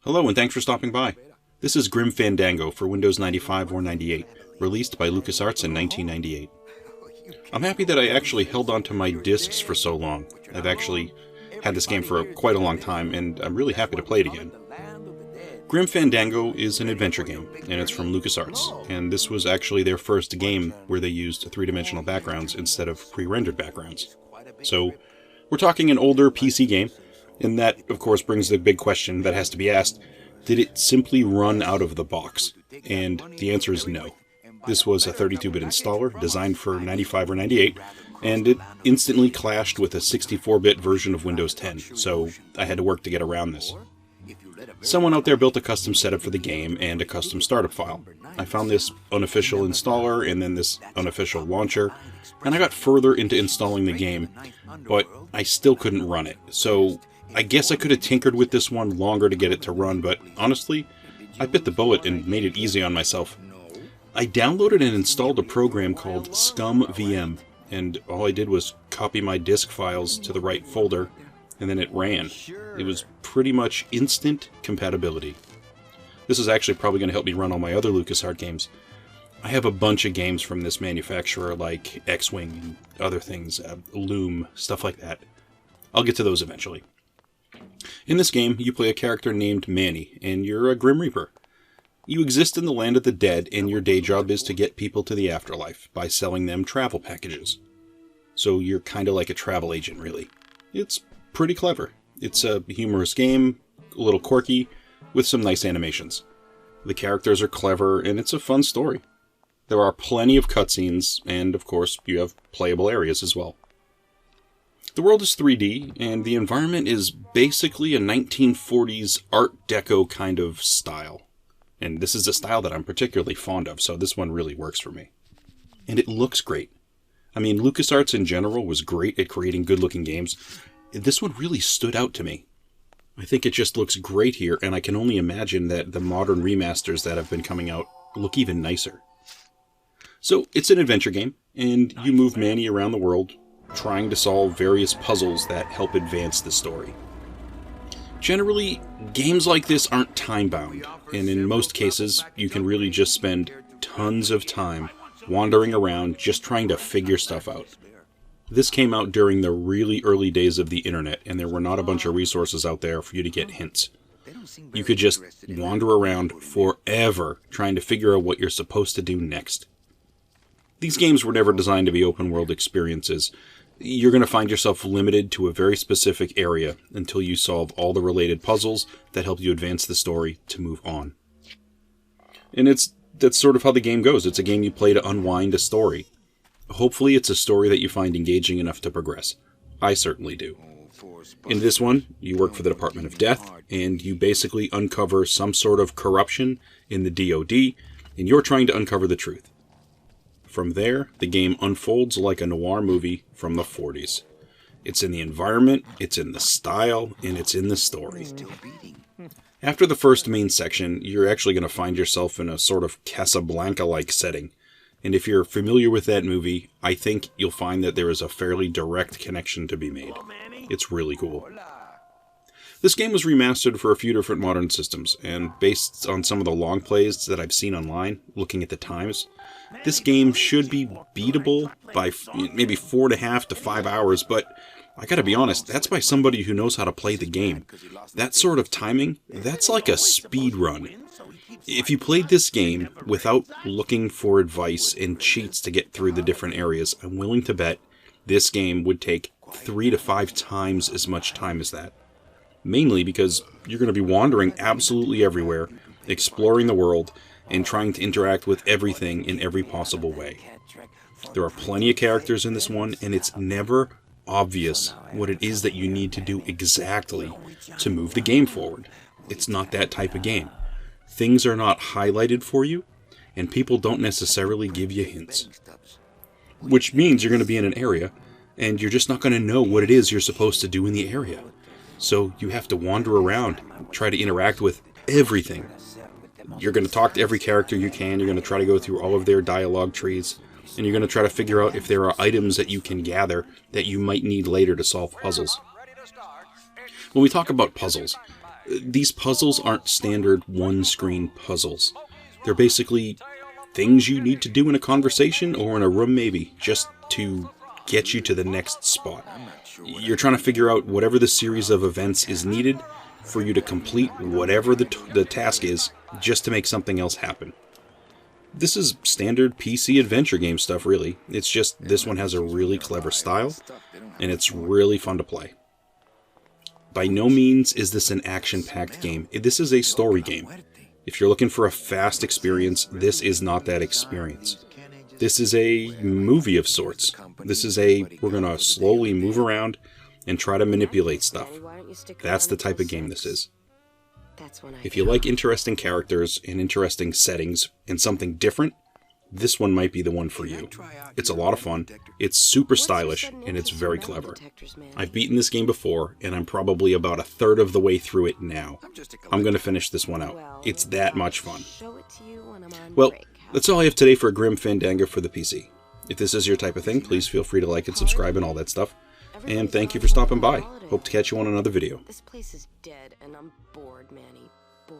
Hello and thanks for stopping by. This is Grim Fandango for Windows 95 or 98, released by LucasArts in 1998. I'm happy that I actually held on to my discs for so long. I've actually had this game for quite a long time, and I'm really happy to play it again. Grim Fandango is an adventure game, and it's from LucasArts, and this was actually their first game where they used three-dimensional backgrounds instead of pre-rendered backgrounds. So, we're talking an older PC game, and that, of course, brings the big question that has to be asked: did it simply run out of the box? And the answer is no. This was a 32-bit installer designed for 95 or 98, and it instantly clashed with a 64-bit version of Windows 10, so I had to work to get around this. Someone out there built a custom setup for the game and a custom startup file. I found this unofficial installer and then this unofficial launcher, and I got further into installing the game, but I still couldn't run it. So I guess I could have tinkered with this one longer to get it to run, but honestly, I bit the bullet and made it easy on myself. I downloaded and installed a program called ScumVM, and all I did was copy my disk files to the right folder, and then it ran. It was pretty much instant compatibility. This is actually probably going to help me run all my other LucasArts games. I have a bunch of games from this manufacturer, like X-Wing and other things, Loom, stuff like that. I'll get to those eventually. In this game, you play a character named Manny, and you're a Grim Reaper. You exist in the land of the dead, and your day job is to get people to the afterlife by selling them travel packages. So you're kind of like a travel agent, really. It's pretty clever. It's a humorous game, a little quirky, with some nice animations. The characters are clever, and it's a fun story. There are plenty of cutscenes, and of course, you have playable areas as well. The world is 3D, and the environment is basically a 1940s Art Deco kind of style. And this is a style that I'm particularly fond of, so this one really works for me. And it looks great. I mean, LucasArts in general was great at creating good-looking games. This one really stood out to me. I think it just looks great here, and I can only imagine that the modern remasters that have been coming out look even nicer. So, it's an adventure game, and you move Manny around the world, trying to solve various puzzles that help advance the story. Generally, games like this aren't time-bound, and in most cases, you can really just spend tons of time wandering around just trying to figure stuff out. This came out during the really early days of the internet, and there were not a bunch of resources out there for you to get hints. You could just wander around forever trying to figure out what you're supposed to do next. These games were never designed to be open-world experiences. You're going to find yourself limited to a very specific area until you solve all the related puzzles that help you advance the story to move on. And that's sort of how the game goes. It's a game you play to unwind a story. Hopefully it's a story that you find engaging enough to progress. I certainly do. In this one, you work for the Department of Death, and you basically uncover some sort of corruption in the DoD, and you're trying to uncover the truth. From there, the game unfolds like a noir movie from the 40s. It's in the environment, it's in the style, and it's in the story. After the first main section, you're actually going to find yourself in a sort of Casablanca-like setting. And if you're familiar with that movie, I think you'll find that there is a fairly direct connection to be made. It's really cool. This game was remastered for a few different modern systems, and based on some of the long plays that I've seen online, looking at the times, this game should be beatable by maybe 4.5 to 5 hours, but I gotta be honest, that's by somebody who knows how to play the game. That sort of timing, that's like a speed run. If you played this game without looking for advice and cheats to get through the different areas, I'm willing to bet this game would take 3 to 5 times as much time as that. Mainly because you're going to be wandering absolutely everywhere, exploring the world, and trying to interact with everything in every possible way. There are plenty of characters in this one, and it's never obvious what it is that you need to do exactly to move the game forward. It's not that type of game. Things are not highlighted for you, and people don't necessarily give you hints. Which means you're going to be in an area, and you're just not going to know what it is you're supposed to do in the area. So you have to wander around, try to interact with everything. You're going to talk to every character you can, you're going to try to go through all of their dialogue trees, and you're going to try to figure out if there are items that you can gather that you might need later to solve puzzles. When we talk about puzzles, These puzzles aren't standard one-screen puzzles. They're basically things you need to do in a conversation or in a room maybe, just to get you to the next spot. You're trying to figure out whatever the series of events is needed for you to complete whatever the task is, just to make something else happen. This is standard PC adventure game stuff, really. It's just this one has a really clever style, and it's really fun to play. By no means is this an action-packed game. This is a story game. If you're looking for a fast experience, this is not that experience. This is a movie of sorts. This is we're gonna slowly move around and try to manipulate stuff. That's the type of game this is. If you like interesting characters and interesting settings and something different, this one might be the one for you. It's a lot of fun, it's super stylish, and it's very clever. I've beaten this game before, and I'm probably about a third of the way through it now. I'm going to finish this one out. It's that much fun. Well, that's all I have today for Grim Fandango for the PC. If this is your type of thing, please feel free to like and subscribe and all that stuff. And thank you for stopping by. Hope to catch you on another video. This place is dead, and I'm bored, Manny. Bored.